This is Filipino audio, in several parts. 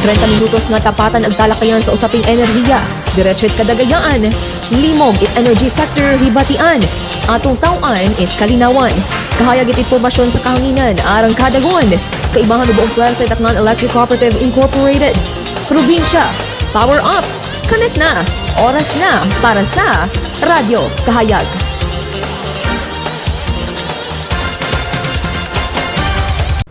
30 minutos nga tapatan ang talakayan sa usaping enerhiya. Diretso't kadagayaan, limog it energy sector hibatian. Atong tawan it kalinawan. Kahayag it impormasyon sa kahanginan arang kadagon. Kaibahan buong pwersa at Tacnan Electric Cooperative Incorporated. Probinsya, power up. Connect na. Oras na para sa Radyo Kahayag.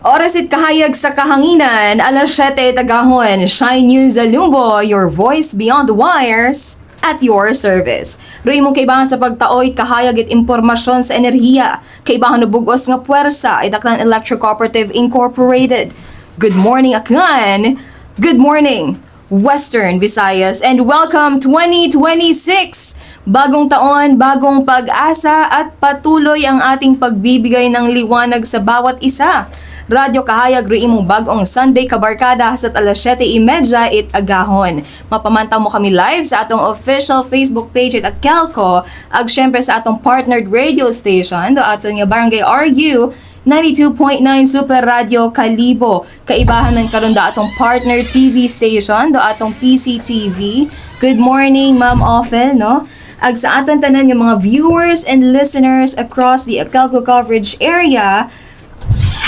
Oras it kahayag sa kahanginan, alas 7 tagahon, Shine News Alumbo, your voice beyond the wires, at your service. Roy mong kaibahan sa pagtaoy, kahayag at impormasyon sa enerhiya, kaibahan na bugos nga puwersa, ay Tacnan Electric Cooperative Incorporated. Good morning, Aklan! Good morning, Western Visayas, and welcome 2026! Bagong taon, bagong pag-asa at patuloy ang ating pagbibigay ng liwanag sa bawat isa. Radyo Kahayag ri imong bagong Sunday kabarkada sa alas 7:30 it agahon. Mapamantaw mo kami live sa atong official Facebook page at Kelco, ag syempre sa atong partnered radio station do aton nga Barangay RU 92.9 Super Radio Kalibo. Kaibahan man karon da atong partner TV station do atong PCTV. Good morning, Ma'am Ophel, no? Ag sa aton tanan yung mga viewers and listeners across the Kelco coverage area,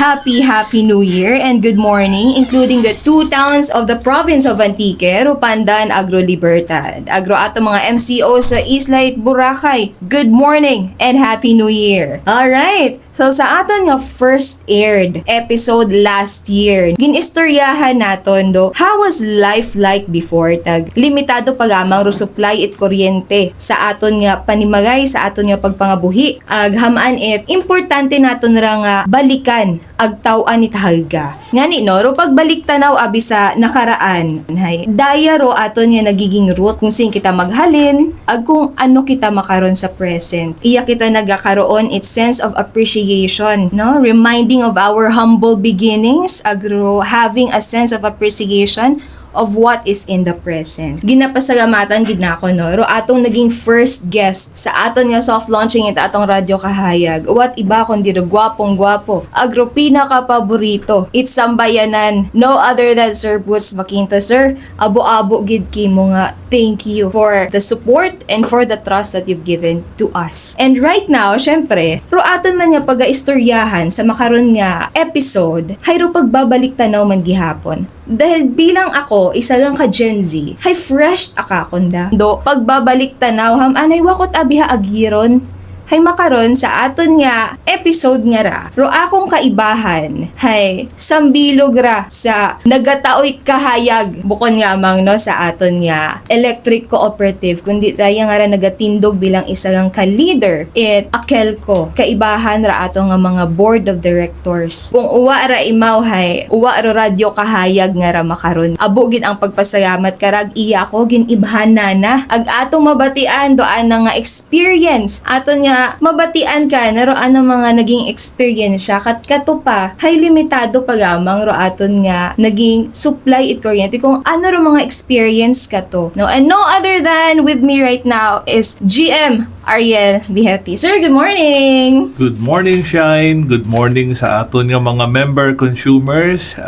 Happy New Year and good morning, including the two towns of the province of Antique, Rupandan, Agro Libertad. Agro ato mga MCO sa Islay, Boracay. Good morning and Happy New Year. Alright, so sa aton nga first aired episode last year, ginistoryahan naton do, how was life like before tag limitado pa lamang ro supply it kuryente sa aton nga panimagay, sa aton nga pagpangabuhi. Ag hamaan it, importante naton ra nga balikan ag taw-an ni tahaga. Ngani no, ro pagbalik tanaw abi sa nakaraan, hay, daya ro aton nga nagiging root kung sin kita maghalin, ag kung ano kita makaron sa present. Iya kita nagakaroon its sense of appreciation, no? Reminding of our humble beginnings, agro having a sense of appreciation of what is in the present. Ginapasalamatan gid nako no, ro atong naging first guest sa aton nga soft launching it atong Radyo Kahayag. What iba kundi ro gwapong-gwapo, agro pinaka paborito. It's sambayanan, no other than Sir Boots Maquinto. Sir, abo-abo gid kimo nga thank you for the support and for the trust that you've given to us. And right now, syempre, ro aton man nga pagaistoryahan sa makaron nga episode, hay ro pagbabalik tanaw man gihapon. Dahil bilang ako, isa lang ka Gen Z, hay fresh akakunda. Do, pagbabalik tanaw, anay wakot abiha agiron, hay makaron sa aton nga episode nga ra. Ro akong kaibahan, hay sambilog ra sa nagataoy kahayag. Bukon nga mang no sa aton nga electric cooperative, kundi tayo nga ra nagatindog bilang isa lang ka-leader it Akelco. Kaibahan ra ato nga mga board of directors. Kung uwa ra imaw hay, uwa ra Radyo Kahayag nga ra makaron. Abo gid ang pagpasalamat karag iya ko ginibhan na ag atong mabatian doan nga experience aton nga mabatian ka na ro ano mga naging experience siya kat kato pa hay limitado pa lamang ro aton nga naging supply it kuryente kung ano ro mga experience kato, no? And no other than with me right now is GM Ariel Vihetti. Sir, good morning. Good morning, Shine. Good morning sa aton nga mga member consumers.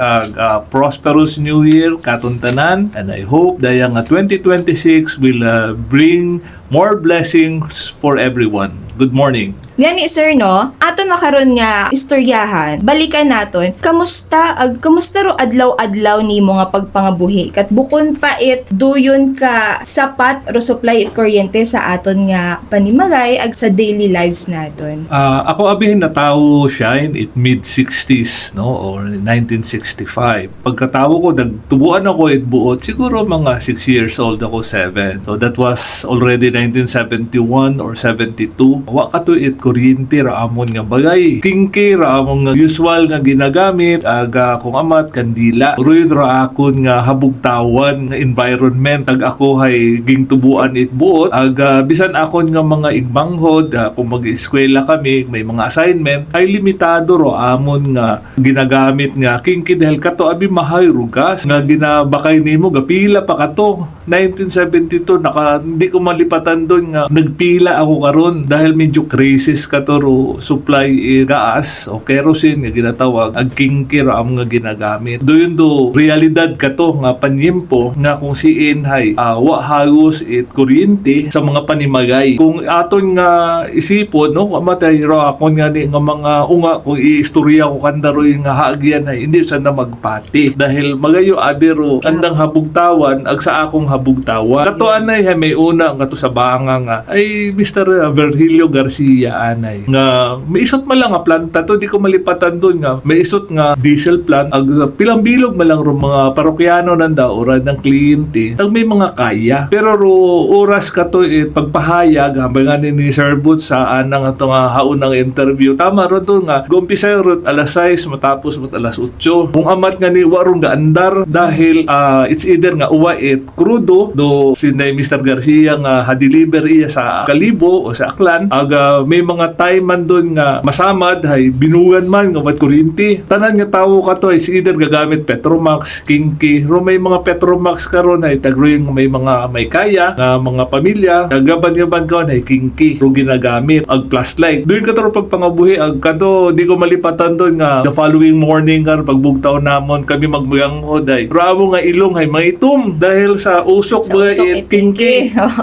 Prosperous New Year katon tanan, and I hope daya nga 2026 will bring more blessings for everyone. Good morning. Gani sir no, aton makaron nga istoryahan, balikan naton, kamusta ro adlaw-adlaw nimo nga pagpangabuhi kat bukon pa it duyon ka sapat ro supply it kuryente sa aton nga panimagay ag sa daily lives naton. Ako abihin na tao, Shine, it mid-60s, no, or 1965. Pagkatawo ko, nagtubuan ako it buot, siguro mga 6 years old ako, 7. So that was already 1971 or 72. Wa ka to it kuryente ra amon nga bagay. Kingke ra amon nga usual nga ginagamit, aga kung amat kandila. Ruyon ra akon nga habugtawan nga environment, ag ako hay gingtubuan it buot, aga bisan akon nga mga igmanghod, kung mag-eskwela kami, may mga assignment, ay limitado ro amon nga ginagamit nga kingke dahil kato abi mahay rugas nga ginabakay nimo gapila pa kato. 1972 hindi ko malipatan doon nga nagpila ako karon dahil medyo crazy expenses katuro supply gas o kerosene nga ginatawag ag kingkir am nga ginagamit. Doon do realidad kato nga panyempo nga kung siin hay wa hagos it kuryente sa mga panimagay. Kung aton nga isipon no matay ro akon nga ni nga mga unga kung iistorya ko kandaroy nga haagyan hay hindi sa na magpati dahil magayo abiro andang habugtawan ag sa akong habugtawan. Kato anay hay may una nga to sa banga nga ay Mr. Virgilio Garcia anay nga may isot man lang nga planta to di ko malipatan doon nga may isot nga diesel plant ag pilang bilog man lang ro mga parokyano nanda oran ng kliyente ag may mga kaya pero ro oras kato pagpahayag hambang nga ni Sir Boots sa anang ato nga haunang interview tama ro to nga gumpisa ro alas 6 matapos mat alas 8 kung amat nga ni warong ga andar dahil it's either nga uwa krudo do sinay Mr. Garcia nga ha-deliver iya sa Kalibo o sa Aklan aga may mga time man doon nga masamad hay binugan man nga wat kuryente tanan nga tawo ka to is either gagamit Petromax Kinki ro may mga Petromax karon hay tagroy may mga may kaya nga mga pamilya nagaban-gaban karon hay Kinki ro ginagamit ag flashlight doon ka to pagpangabuhi ag kato di ko malipatan doon nga the following morning kar pagbugtaw namon kami magmuyangod ay ramo nga ilong hay maitom dahil sa usok Sa mga usok Kinki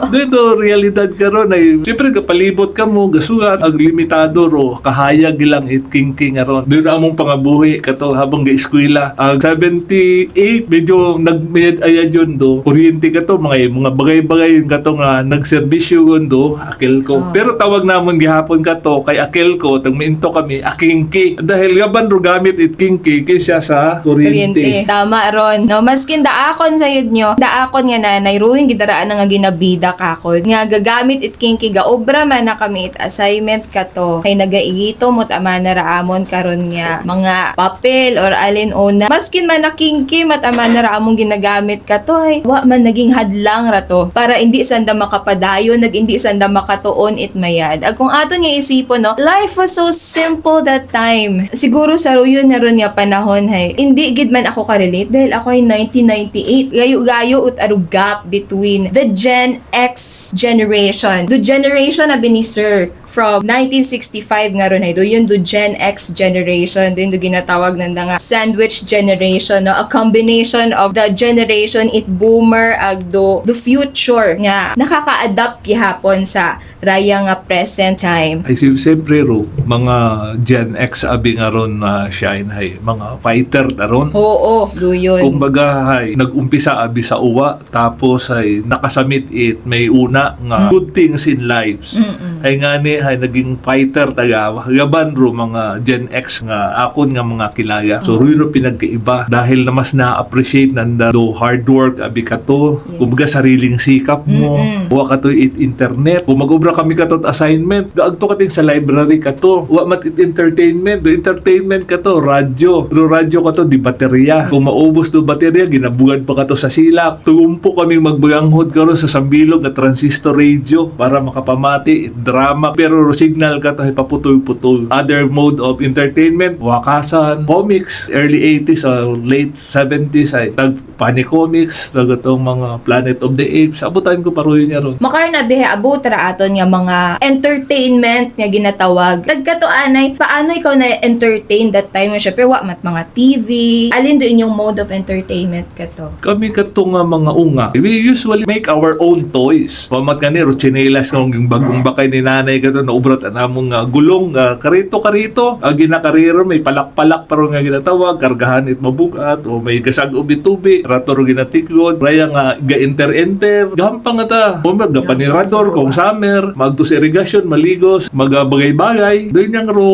doon to realidad karon ay siyempre kapalibot ka mo gasugat ag limitado ro kahayag ilang Kinki nga ron doon among pangabuhi kato habang ga-eskwela ag 78 medyo nagmed ayad yun do kuryente kato mga bagay-bagay yun kato nga nagserbisyo yun do akil ko pero tawag namon gihapon kato kay akil ko tag minto kami akingki dahil gaban ro gamit Kinki kaysa sa kuryente. Tama ron. No, maskin daakon sayod nyo, daakon nga nanay, ruin gidaraan nga ginabida kakod. Nga gagamit Kinki ga obra man na kami assignment kato. Kay nagaigito mo't ama na raamon karon nga mga papel or alin una. Maskin man na Kinki mat ama na raamon ginagamit kato ay wa man naging hadlang rato para hindi sanda makapadayon, hindi sanda makatuon mayad. Ag kung aton nga isipon no, life was so simple that time. Siguro sa ruyon na ron nga panahon hay. Hindi gid man ako ka-relate dahil ako ay 1998. Gayo-gayo ut arug gap between the Gen X generation. The generation na ni Sir from 1965 nga ron ay do yun do Gen X generation do yun do ginatawag nanda nga sandwich generation no a combination of the generation it boomer ag do future nga nakaka-adapt gihapon sa raya nga present time. Ay siyempre ro mga Gen X abi nga ron na shine hay mga fighter taron. Oo, do yun. Kumbaga hay nag-umpisa abi sa uwa tapos ay nakasamit may una nga good things in lives. Ay nga ni hay naging fighter taga gaban ro mga Gen X nga akon nga mga kilaya. So ro pinagkaiba dahil na mas na-appreciate nanda do hard work abi kato. Kumbaga sariling sikap mo. Wa kato internet. Kung mag-obra kami kato assignment, gaagto kating sa library kato. Wa mat entertainment, do entertainment kato radyo. Do radyo kato di baterya. Kung maubos do baterya ginabugad pa kato sa silak. Tugumpo kami magbayanghod karon sa sambilog nga transistor radio para makapamati drama pero signal ka to paputoy-putoy. Other mode of entertainment, wakasan, comics, early 80s o late 70s ay tag-funny comics, tagatong mga Planet of the Apes. Abutan ko paruyo niya ron. Makar na bihe abot ra aton nga mga entertainment nga ginatawag. Tagkato anay, paano ikaw na-entertain that time? Syempre, wa mat mga TV. Alin do inyong mode of entertainment kato? Kami kato nga mga unga, we usually make our own toys. Pamat nga ni, chinelas nga yung bagong bakay ni nanay kato na ubrat anamong gulong, karito-karito. Ginakariro, may palak-palak pero nga ginatawag, kargahan it mabugat, o may gasag ubi-tubi, ratoro ginatiklod, raya nga ga-enter-enter, gampang nga ta. Pumag, gapanirador, kung summer, magtos irrigation, maligos, magabagay-bagay. Doon yung ro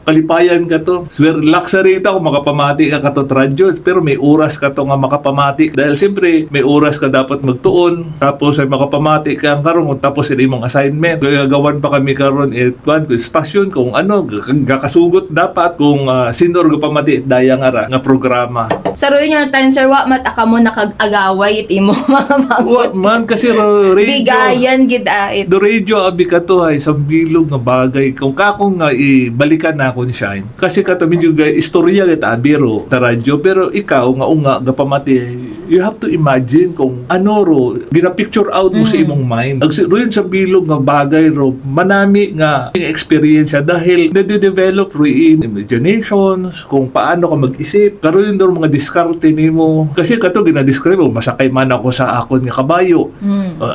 kalipayan ka to. Swear, luxury ito kung makapamati ka kato radyo, pero may oras ka to nga makapamati. Dahil siyempre, may oras ka dapat magtuon, tapos ay makapamati ka ang karong, tapos hindi mong assignment. Kaya gawan pa kami karon stasyon kung ano, gakasugot dapat kung sinor gapamati daya nga programa. Sa ruin yung time, sir, wa mat aka mo nakag-agaway it imo mga Wa man kasi radio. bigayan gid ait. Do radio abi ka to ay sa bilog nga bagay. Kung kakong nga ibalikan na akong shine. Kasi ka to medyo istorya kita abiro sa radyo pero ikaw nga unga gapamati you have to imagine kung ano ro gina-picture out mo sa imong mind. Ag rin sa bilog nga bagay ro manami nga experience dahil nade-develop ro in imaginations kung paano ka mag-isip. Karon ro mga diskarte nimo. Kasi kato gina-describe mo, masakay man ako sa akon nga kabayo.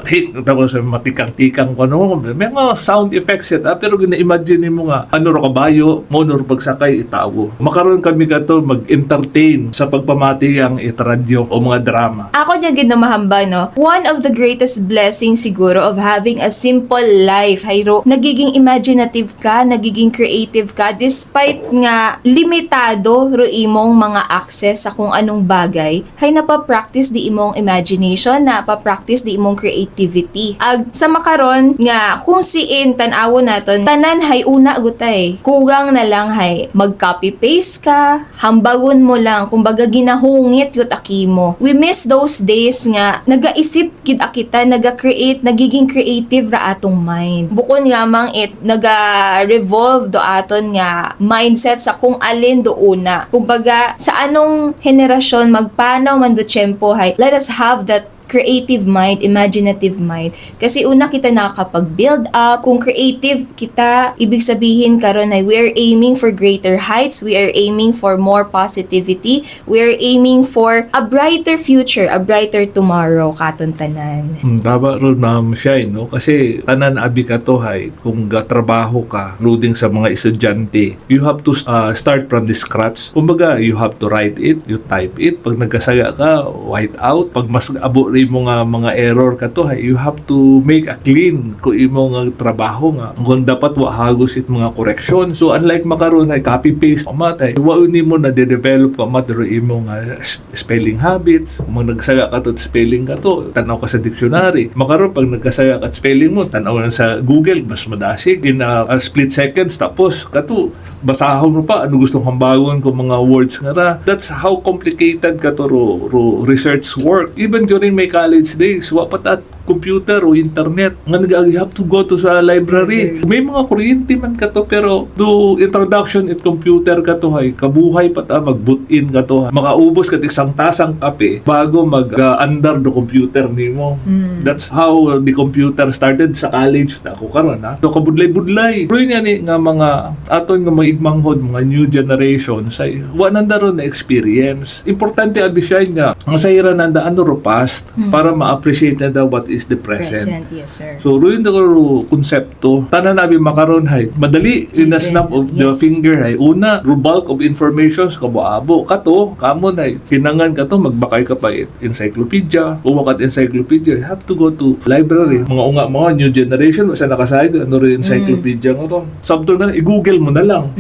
Hit tapos matikang-tikang ko no. May mga sound effects yata pero gina-imagine mo nga ano ro kabayo, mo no ro pagsakay itawo. Makaroon kami kato mag-entertain sa pagpamati ang itradyo o mga drama. Ako niya ginamahamba, no? One of the greatest blessings siguro of having a simple life, hayro, nagiging imaginative ka, nagiging creative ka, despite nga limitado ro imong mga access sa kung anong bagay, hay napapractice di imong imagination, napapractice di imong creativity. Ag sa makaron nga, kung siin tan-awo naton, tanan hay una gutay. Kugang na lang hay, mag-copy-paste ka, hambagon mo lang, kumbaga ginahungit yut akimo. We miss those days nga nagaisip gid kita, naga-create, nagiging creative ra atong mind. Bukod nga mang naga-revolve do aton nga mindset sa kung alin do una. Kumbaga sa anong henerasyon magpanaw man do tiyempo hay, let us have that creative mind, imaginative mind. Kasi una kita nakakapag-build up. Kung creative kita, ibig sabihin karon ay we are aiming for greater heights, we are aiming for more positivity, we are aiming for a brighter future, a brighter tomorrow, katon tanan. Tama ron Ma'am Shine, no? Kasi tanan abi ka to hay, kung trabaho ka, loading sa mga estudyante, you have to start from the scratch. Kumbaga, you have to write it, you type it. Pag nagkasaya ka, white out. Pag mas abo imo nga mga error ka to hay, you have to make a clean ko imo nga trabaho nga kung dapat wa hagos it mga correction. So unlike makaron ay copy paste matay, wa ni mo na de-develop ka matero imo nga spelling habits. Kung nagsaga ka to spelling ka to, tanaw ka sa dictionary. Makaron pag nagkasaya ka at spelling mo, tanaw na sa Google, mas madasig in a split seconds tapos kato basahon mo pa ano gustong hambagon ko mga words nga ra. That's how complicated ka to ro research work. Even during my college days, wa pat at computer o internet nga you have to go to sa library. May mga kuryente man ka to pero do introduction at computer ka to hay kabuhay pa ta mag-boot-in ka to makaubos ka isang tasang kape bago mag-andar do computer nimo. That's how the computer started sa college na ako karon ha. So kabudlay-budlay. Pero nga ni nga mga aton nga mga igmanghod mga new generation say wa nandaron na experience. Importante abi siya nga masayra nanda ano ro past para ma-appreciate na what is the present. Yes, sir. So, ruin na konsepto. Tanan nabi makaron hay. Madali in a snap of the finger hay. Una, bulk of informations kabo-abo. Kato, kamon hay. Kinangan ka to, magbakay ka pa encyclopedia. Uwakat encyclopedia. You have to go to library. Mga new generation, sa nakasayad, ano rin encyclopedia nga to. Sabto na, i-google mo na lang.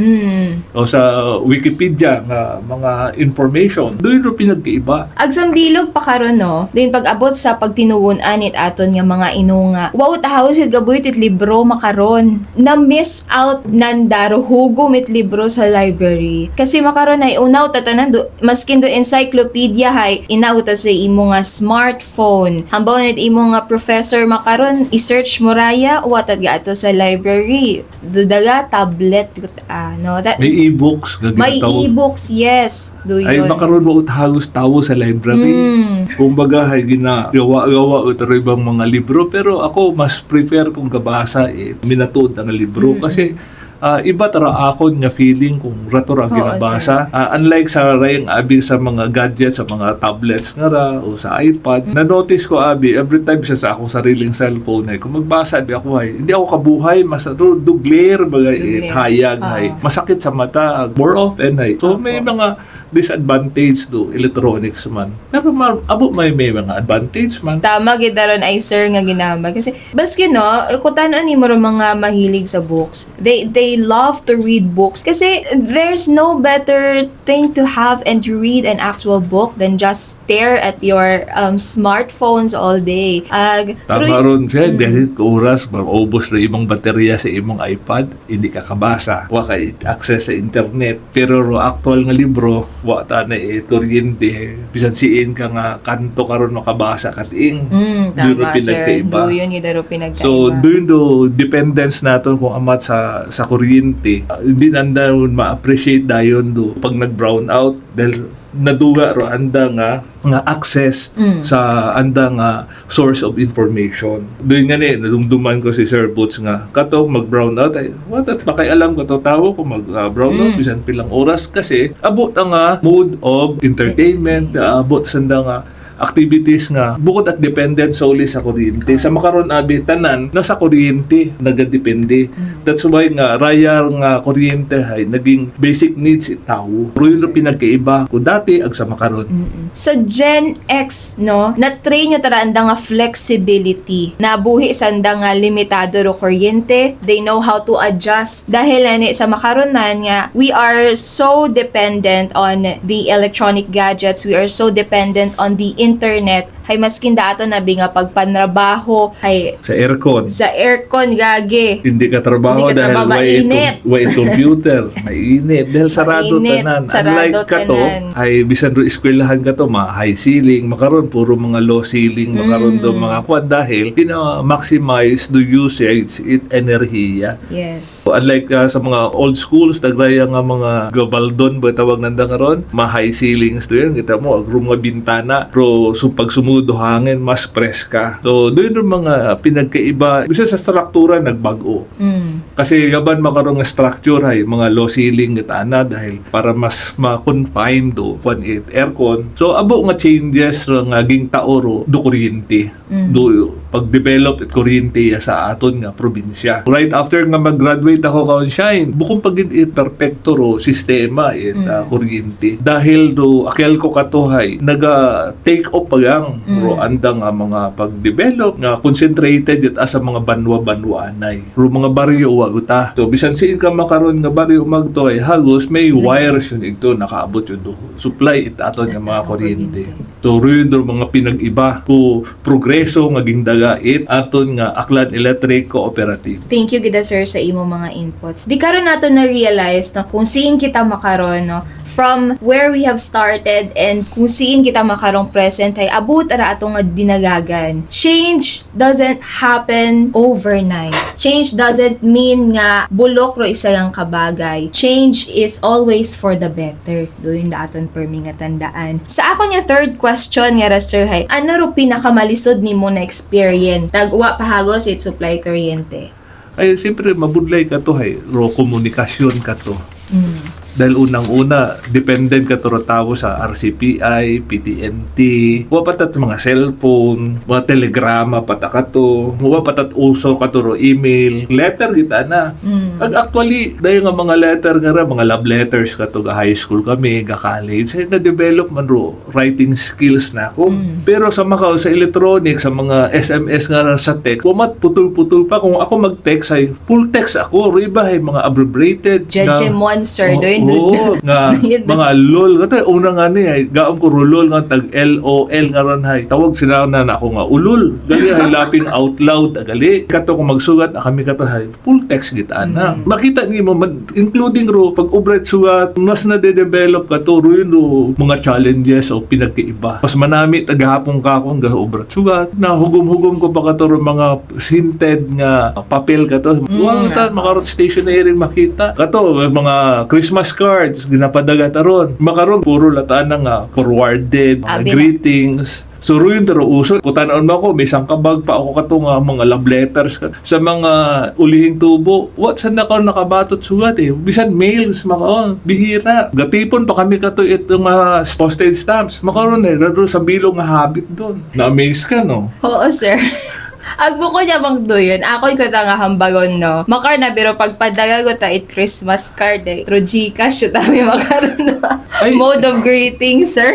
O sa Wikipedia nga mga information. Doon rin pinagkaiba. Agsang bilog pa karon no. Doon pag-abot sa pagtinuon anit aton nga mga inunga. Wow, tahaw sid gabuy tit libro makaron. Na miss out nandaro hugo mit libro sa library. Kasi makaron ay unaw tatanan do maskin do encyclopedia hay inauta sa imo nga smartphone. Hambaw nit imo nga professor makaron i-search mo raya watad ga ato sa library. Dudaga tablet no. That, may e-books. may e-books, yes. Do yun. Ay makaroon mo utahagos tawo sa library. Kumbaga hay gawa ito ibang mga libro pero ako mas prefer kung gabasa minatuod ang libro kasi iba tara akon nga feeling kung rato ra ginabasa. Unlike sa rayang abi sa mga gadgets, sa mga tablets nga ra o sa iPad, na-notice ko abi every time sa akong sariling cellphone ay kung magbasa abi ako ay hindi ako kabuhay mas do glare bagay hayag ay masakit sa mata more often ay. So may mga disadvantage do electronics man. Pero abo may mga advantage man. Tama gid daron ay sir nga ginamba kasi baski no kutan-an nimo ro mga mahilig sa books. They love to read books kasi there's no better thing to have and to read an actual book than just stare at your smartphones all day. Tama ron siya dahil oras maubos na imong baterya sa imong iPad hindi ka kabasa. Wa kay access sa internet pero ro actual nga libro wa ta na kuryente bisan siin ka nga kanto karon makabasa kating tama sir doon yung daro pinagkaiba so doon do dependence naton kung amat sa kuryente hindi nanda ma-appreciate dayon do pag nag-brown out dahil naduga ro anda nga access sa anda nga source of information. Doon nga nadumduman ko si Sir Boots nga kato mag-brown out ay what at alam ko to tawo ko mag-brown out bisan pilang oras kasi abot ang mood of entertainment, abot sanda nga activities nga bukod at dependent solely sa kuryente. Sa makaron abi tanan nasa kuryente nagadepende. That's why nga raya nga kuryente ay naging basic needs itawo. Pero yun ang pinagkaiba ko dati ag sa makaron. Sa Gen X, no, na-train nyo taranda nga flexibility. Nabuhi sanda nga limitado ro kuryente. They know how to adjust. Dahil ani sa makaron man nga, we are so dependent on the electronic gadgets. We are so dependent on the internet. Hay maskin dato na nga pagpanrabaho hay Sa aircon. sa aircon gagi. Hindi ka trabaho Hindi ka dahil trabaho, mainit. way computer. Mainit. Dahil sarado Mainit, tanan. sarado Unlike ka to, tanan. ay bisan ro eskwelahan ka to, high ceiling. Makaroon, puro mga low ceiling. Makaroon do mga kwan dahil maximize the usage it enerhiya. Yes. So, unlike sa mga old schools, nagraya nga mga gabaldon ba tawag nanda karon, high ceilings do yan. Kita mo, agro mga bintana. Pero pag sumudo hangin, mas preska. So, doon yung mga pinagkaiba. Bisa sa struktura, nagbago. Kasi gaban makarong structure ay mga low ceiling na dahil para mas ma-confine do aircon. So, abo nga changes nga ging taoro do kuryente. Do pag-develop at kuryente sa aton nga probinsya. Right after nga mag-graduate ako kaon shine, bukong pagin perfecto ro sistema kuryente. Dahil do akel ko katuhay, naga-take off pagang ro andang nga mga pag-develop nga concentrated it as mga banwa-banwa anay. Ro mga baryo waguta. So bisan siin ka makaron nga baryo magto ay hagos may wires yun ito nakaabot yun do. Supply it aton nga mga kuryente. So ro yun do mga pinag-iba ko progreso nga gingdaga it aton nga Aklan Electric Cooperative. Thank you gida sir sa imo mga inputs. Di karon nato na realize no kung siin kita makaron no from where we have started and kung siin kita makarong present ay abot ara atong nga dinagagan. Change doesn't happen overnight. Change doesn't mean nga bulok ro isa yang kabagay. Change is always for the better. Doon daton permi nga tandaan. Sa ako nga third question nga ra sir hay, ano ro pinakamalisod nimo na experience tagwa pahagos it supply kuryente? Ay siyempre mabudlay ka to hay ro komunikasyon ka to. Dahil unang-una, dependent ka to tawo sa RCPI, PTNT, wapatat mga cellphone, mga telegrama pata ka to, wapatat uso ka to email, letter kita na. Actually, dahil nga mga letter nga ra, mga love letters ka to, ga high school kami, ga college, ay na-develop man ro, writing skills na ako. Pero sa mga sa electronic, sa mga SMS nga ra sa text, wamat putol-putol pa. Kung ako mag-text ay full text ako, iba ay mga abbreviated. Judge monster, doon Oo, nga mga lol nga una nga ni ay gaom ko lol nga tag LOL nga ron hay tawag sila na ako nga ulul gali ay laughing out loud gali kato ko magsugat kami kato hay full text gitaan na makita ni mo including ro pag ubrat sugat mas na de-develop ka to ro yun ro mga challenges o pinagkaiba mas manami tagahapon ka akong ga ubrat sugat na hugom-hugom ko pa kato ro mga sinted nga papel kato ta makarot stationery makita kato mga Christmas cards ginapadagat aron makaron puro lataan na nga forwarded greetings. So ruin taro uso ko tan-on mo ako may sangkabag pa ako kato nga mga love letters sa mga ulihing tubo what sa nakabatot sugat bisan mails mga bihira gatipon pa kami kato itong mga postage stamps makaron radro sa bilog nga habit doon na amaze ka no. Oo sir. Agbuko niya bang doon, ako ko nga hambagon no. Makar na pero pagpadaga ko ta it Christmas card through GCash yun kami makaroon no. Mode of greeting sir.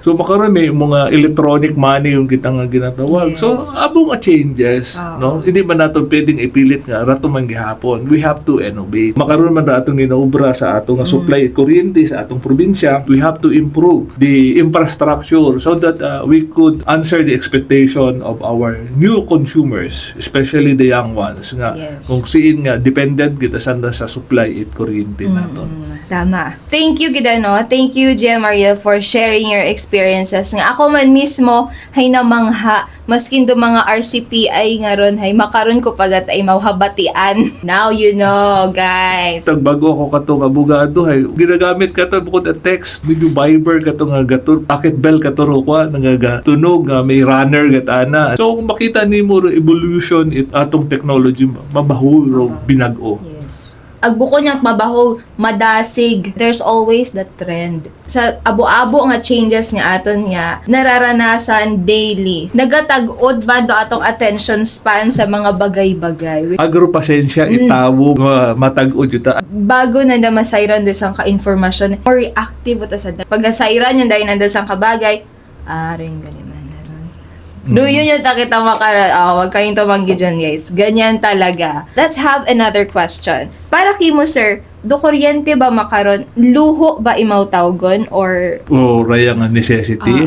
So makaroon may mga electronic money yung kita nga ginatawag. Yes. So abong changes, no? Hindi man nato pwedeng ipilit nga rato man gihapon. We have to innovate. Makaroon man atong ginaubra sa atong supply kuryente sa atong probinsya. We have to improve the infrastructure so that we could answer the expectation of our new consumers, especially the young ones nga kung siin nga dependent kita sanda sa supply it kuryente nato. Tama. Thank you gida no. Thank you Gia Maria for sharing your experiences nga ako man mismo hay namangha Maskin do mga RCPI nga ron, hay, makaron ko pagat ay mauhabatian. Now you know, guys. Tag bago ako katong abogado hay ginagamit ka to bukod at text video Viber ka to nga gatur pocket bell ka to ro kwa nga tunog nga may runner gatana. So kung makita nimo ro evolution atong technology mabaho ro binago. Yes. Agbuko niya mabaho, madasig. There's always the trend. Sa abo-abo nga changes nga aton nga nararanasan daily. Nagatag-od ba do atong attention span sa mga bagay-bagay. Agro pasensya itawo matag-od yuta. Bago na masayran do sang ka-informasyon, or reactive ta sa pag-asayran yung dahil nando sang kabagay, ring ganyan. Do yun yung takita wag kayong tumanggi dyan, guys. Ganyan talaga. Let's have another question. Para kimo, sir, do kuryente ba makaron? Luho ba imaw tawgon or Raya nga necessity.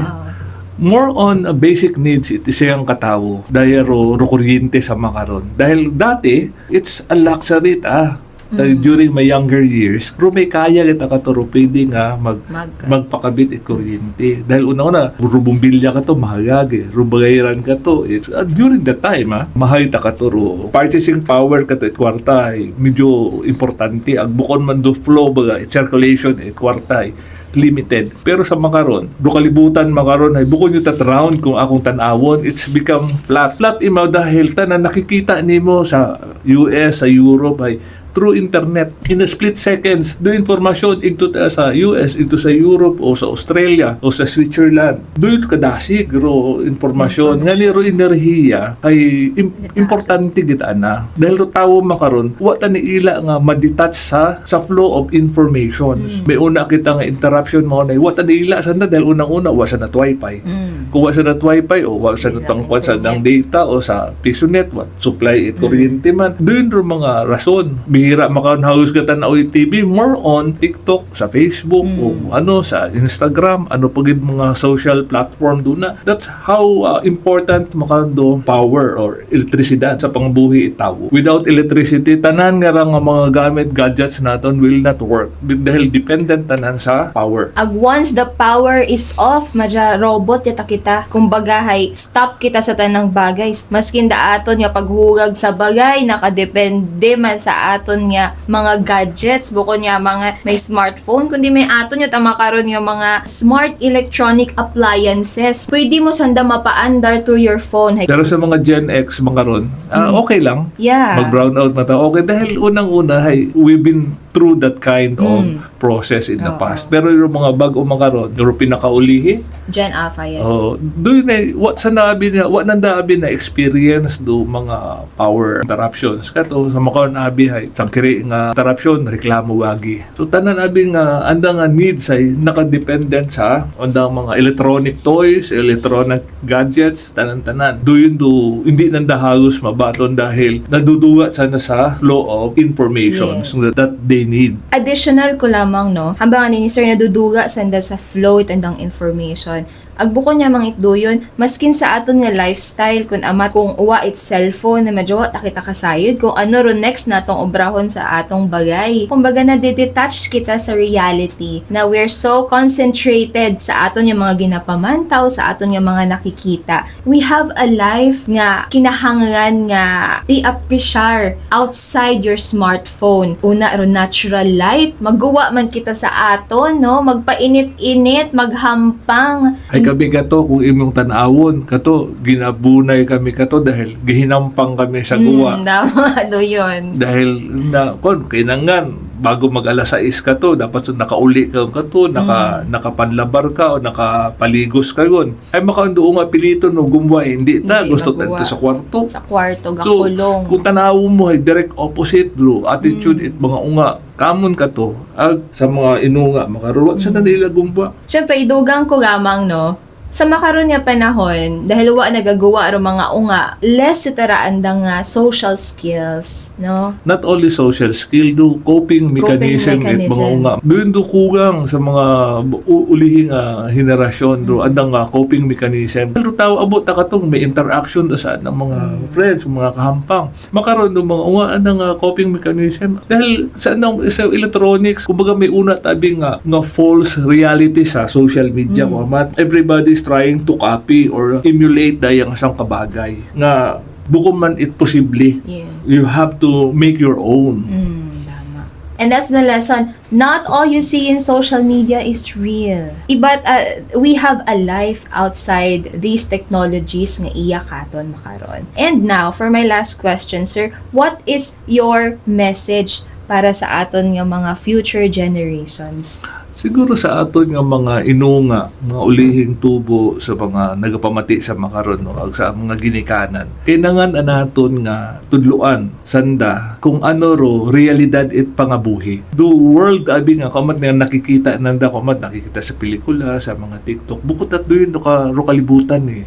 More on basic needs it isang katawo. Dahil ro kuryente sa makaron. Dahil dati, it's a luxury during my younger years, kung may kaya kita katuro, pwede nga magpakabit at kuryente. Dahil una-una, rubumbilya ka to, mahagag rubagayiran ka to. During that time, mahay ta katuro. Purchasing power ka to, kwarta, medyo importante. Ang bukon man do flow, circulation, kwarta, limited. Pero sa makaron, do kalibutan makaron, ay bukon yung round kung akong tanawon, it's become flat. Flat imaw dahil tanan nakikita nimo sa US, sa Europe, ay through internet, in a split seconds, do informasyon ito sa US, ito sa Europe, o sa Australia, o sa Switzerland. Do ito kadasig, ro informasyon. Nga ni ro enerhiya, ay importante kita na. Dahil ro tawo makaron, wata ni ila nga madetach sa flow of information. May una kita nga interruption mo na, wata ni ila sanda, dahil unang-una, wasa na wifi. Kung wasa na wifi, o wasa na tangkwan sa ng data, o sa PisoNet, supply it kuryente man. Doon ro mga rason. Bihira makaunhaus ka tanaw TV, more on TikTok, sa Facebook, o sa Instagram, pagid mga social platform doon na. That's how important makado power or elektrisidad sa pangbuhi itawo. Without electricity, tanan nga ra nga mga gamit, gadgets naton will not work. Dahil dependent tanan sa power. once the power is off, madya robot yata kita. Kumbaga, stop kita sa tanang bagay. Maskin da aton nga paghugag sa bagay, nakadepende man sa aton nga mga gadgets, bukod nga mga may smartphone, kundi may aton yung tamakaroon yung mga smart electronic appliances. Pwede mo sanda mapaandar through your phone. Pero sa mga Gen X mga ron, okay lang. Yeah. Mag-brown out mata. Okay, dahil unang-una, we've been through that kind of process in the past. Pero yung mga bago mga ron, yung pinakaulihi, Gen Alpha, yes. doon what nandabi na experience do mga power interruptions. Kato, sa mga nabi, sangkiri nga interruption, reklamo wagi. So, tanan abi nga, andang nga needs ay nakadependent sa andang mga electronic toys, electronic gadgets, tanan-tanan. Hindi nandahagos mabaton dahil naduduwa sana sa flow of information that they need. Additional ko lamang, no? Hambang ni Sir naduduga sanda sa flow itandang information. Agbuko niya mang itduyon, maskin sa aton nga lifestyle, kung uwa it cellphone na medyo takita kasayod, kung ano ro next natong obrahon sa atong bagay. Kumbaga na detach kita sa reality, na we're so concentrated sa aton yung mga ginapamantaw, sa aton yung mga nakikita. We have a life nga kinahanglan nga i-appreciate outside your smartphone. Una ro natural light, magguwa man kita sa aton, no? Magpainit-init, maghampang. Kami kato, kung imong tanawon, kato, ginabunay kami kato dahil gihinampang kami sa guwa. Tama, yun. Dahil, kailangan, bago mag-alas 6 ka to, dapat nakauli ka to, nakapanlabar ka o nakapaligos ka yun. Ay makaundoon nga pilito no gumwa, hindi ta, gusto tayo sa kwarto. Sa kwarto, gakulong. So, kung tanawon mo ay direct opposite bro, attitude it mga unga, kamon ka to, sa mga inunga, makaruwat sa nila gumwa. Siyempre, idugang ko lamang, no? Sa makaroon nga panahon, dahil wa nagagawa ro mga unga, less sutaraan nga social skills, no? Not only social skill, do coping mechanism it mga unga. Doon do kugang sa mga ulihing henerasyon, do andang coping mechanism. Pero tao abot ta katong may interaction do sa ng mga friends, mga kahampang. Makaroon do mga unga andang coping mechanism. Dahil sa electronics, kumbaga may una tabi nga false reality sa social media ko. Everybody is trying to copy or emulate dayang isang kabagay nga buko man it posible. Yeah. You have to make your own. Tama. And that's the lesson. Not all you see in social media is real. But we have a life outside these technologies nga iya katon makaron. And now, for my last question, sir, what is your message para sa aton nga mga future generations? Siguro sa aton nga mga inunga, mga ulihing tubo sa mga nagapamati sa makaron no, ag sa mga ginikanan. Kailangan anaton nga tudluan sanda kung ano ro realidad it pangabuhi. Do world abi nga kamat nga nakikita nanda kamat nakikita sa pelikula, sa mga TikTok. Bukod at doon ro kalibutan eh.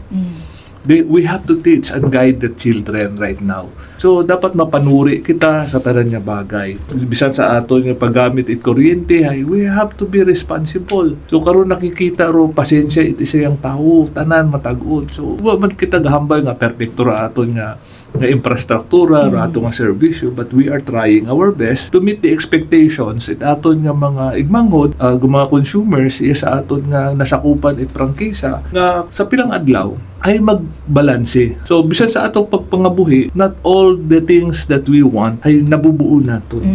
We have to teach and guide the children right now. So, dapat mapanuri kita sa tanan nga bagay. Bisan sa ato nga paggamit it kuryente, we have to be responsible. So, karon nakikita ro pasensya it isa yang tao, tanan matag-od. So, wa man kita gahambal nga perpekto ra ato nga infrastruktura, ra ato nga serbisyo, but we are trying our best to meet the expectations it aton nga mga igmanghod, mga consumers iya sa aton nga nasakupan it prangkisa nga sa pilang adlaw ay magbalanse. So, bisan sa atong pagpangabuhi, not all the things that we want ay nabubuo naton.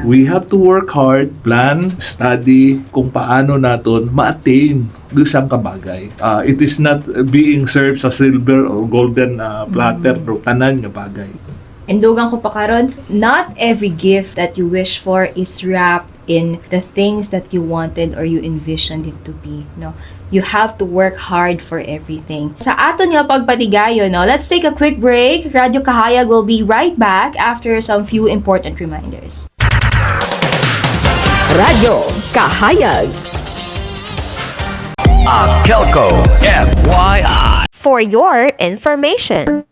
We have to work hard, plan, study kung paano naton ma-attain isang kabagay. It is not being served sa silver or golden platter o tanan nga bagay. And dugang ko pa karon, not every gift that you wish for is wrapped in the things that you wanted or you envisioned it to be. No, you have to work hard for everything. Sa aton nga pagpatigayo, no, let's take a quick break. Radio Kahayag will be right back after some few important reminders. Radio Kahayag. Kelco FYI. For your information.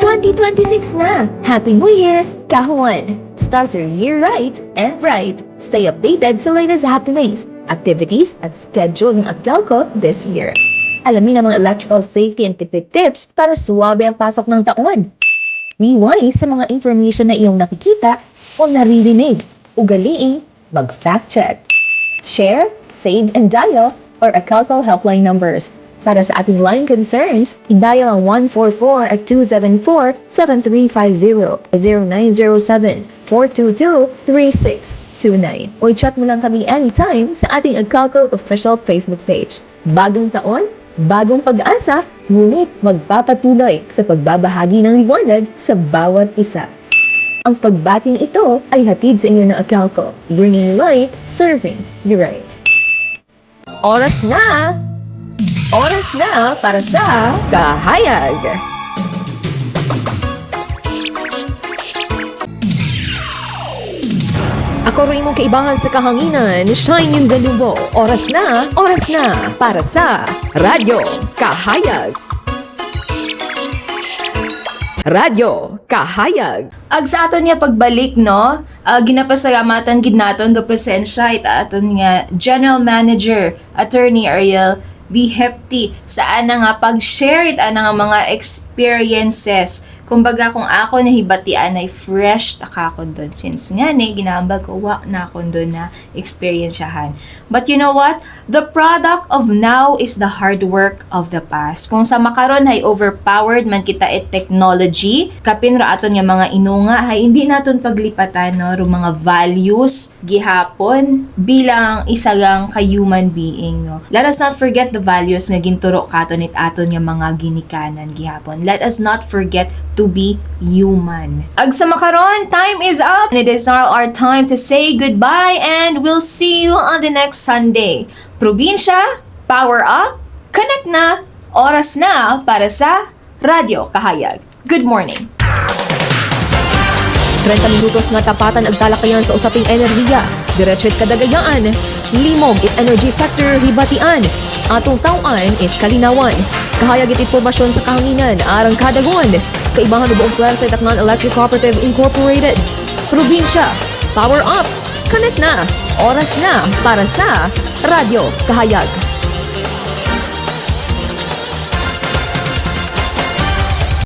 2026 na! Happy New Year! Kahuan! Start your year right and bright. Stay updated sa latest happenings, activities, at schedule ng Kelco this year. Alamin ang mga electrical safety and tipid tips para suwabe ang pasok ng taon. Be wise sa mga information na iyong nakikita o naririnig. Ugaliing mag-fact check. Share, save, and dial or Kelco helpline numbers. Para sa ating line concerns, i-dial ang 144 at 274-7350 0907-422-3629 o i-chat mo lang kami anytime sa ating Kelco official Facebook page. Bagong taon, bagong pag-asa, ngunit magpapatuloy sa pagbabahagi ng liwanag sa bawat isa. Ang pagbating ito ay hatid sa inyo ng Kelco, bringing light, serving you right. Oras na! Oras na para sa Kahayag! Ako rin mong kaibahan sa kahanginan, Shine Yun Zalumbo. Oras na para sa Radyo Kahayag. Radyo Kahayag. Ag sa aton nga pagbalik, no, ginapasalamatan gid naton do presensya it aton nga General Manager Attorney Ariel B. Hepti saan na nga pag-share it nga mga experiences. Kumbaga kung ako nahibatian ay fresh takakon doon since nga ginambag ko wa na akon doon na experiensyahan. But you know what? The product of now is the hard work of the past. Kung sa makaron ay overpowered man kita it technology, kapin ra aton nga mga inunga ay hindi naton paglipatan no ro mga values gihapon bilang isa lang ka human being no. Let us not forget the values nga ginturo katon it aton nga mga ginikanan gihapon. Let us not forget to be human. Ag sa makaron, time is up. And it is now our time to say goodbye and we'll see you on the next Sunday. Probinsya, power up, connect na, oras na para sa Radyo Kahayag. Good morning. 30 minutos nga tapatan ang talakayan sa usaping enerhiya. Diretso't kadagayaan. Limog it energy sector hibatian. Atong tawan it kalinawan. Kahayag it impormasyon sa kahanginan. Arang kadagon. Kaibahan buong pwersa at Tacnan Electric Cooperative Incorporated. Probinsya, power up, connect na, oras na para sa Radyo Kahayag.